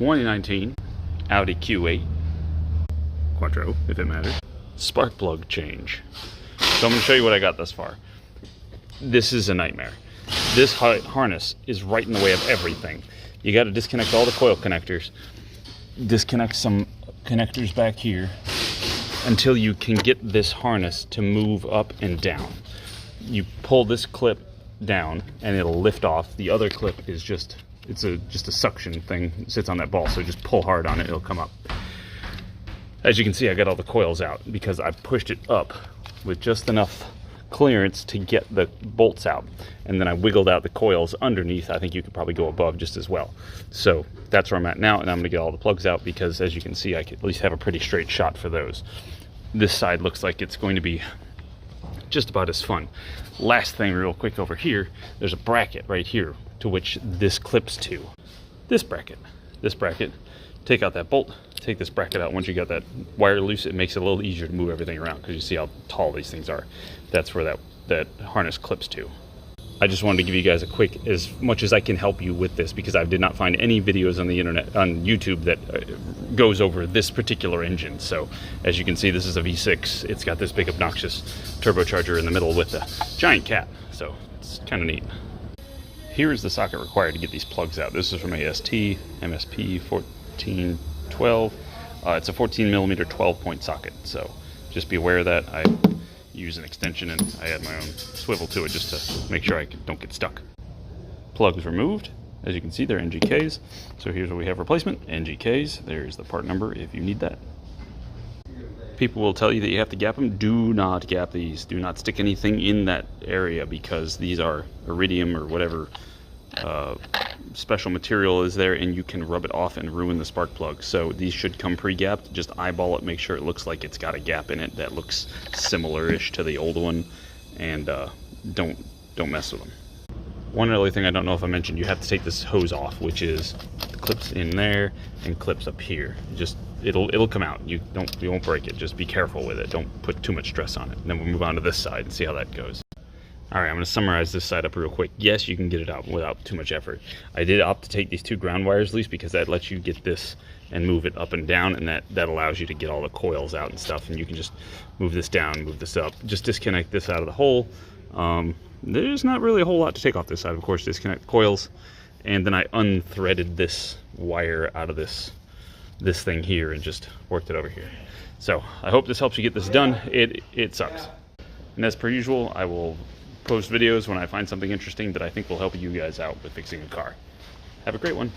2019 Audi Q8 Quattro, if it matters, spark plug change. So I'm going to show you what I got thus far. This is a nightmare. This harness is right in the way of everything. You got to disconnect all the coil connectors, disconnect some connectors back here until you can get this harness to move up and down. You pull this clip down and it'll lift off. The other clip is just a suction thing. It sits on that ball, so just pull hard on it, it'll come up. As you can see, I got all the coils out because I pushed it up with just enough clearance to get the bolts out, and then I wiggled out the coils underneath. I think you could probably go above just as well. So that's where I'm at now, and I'm going to get all the plugs out because, as you can see, I can at least have a pretty straight shot for those. This side looks like it's going to be just about as fun. Last thing real quick over here, there's a bracket right here to which this clips to. This bracket, take out that bolt, take this bracket out. Once you got that wire loose, it makes it a little easier to move everything around because you see how tall these things are. That's where that harness clips to. I just wanted to give you guys a quick, as much as I can help you with this, because I did not find any videos on the internet, on YouTube, that goes over this particular engine. So as you can see, this is a V6. It's got this big obnoxious turbocharger in the middle with a giant cap. So it's kind of neat. Here is the socket required to get these plugs out. This is from AST, MSP 1412. It's a 14 millimeter 12-point socket. So just be aware of that. I use an extension and I add my own swivel to it just to make sure I don't get stuck. Plugs removed. As you can see, they're NGKs. So here's where we have replacement NGKs. There's the part number if you need that. People will tell you that you have to gap them. Do not gap these. Do not stick anything in that area because these are iridium or whatever special material is there, and you can rub it off and ruin the spark plug. So these should come pre-gapped. Just eyeball it, make sure it looks like it's got a gap in it that looks similar-ish to the old one, and don't mess with them. One other thing I don't know if I mentioned, you have to take this hose off, which is the clips in there and clips up here. Just it'll come out. You won't break it. Just be careful with it. Don't put too much stress on it. And then we'll move on to this side and see how that goes. All right, I'm going to summarize this side up real quick. Yes, you can get it out without too much effort. I did opt to take these two ground wires loose because that lets you get this and move it up and down, and that allows you to get all the coils out and stuff, and you can just move this down, move this up. Just disconnect this out of the hole. There's not really a whole lot to take off this side. Of course, disconnect the coils, and then I unthreaded this wire out of this thing here and just worked it over here. So I hope this helps you get this done. It sucks. And as per usual, I will post videos when I find something interesting that I think will help you guys out with fixing a car. Have a great one.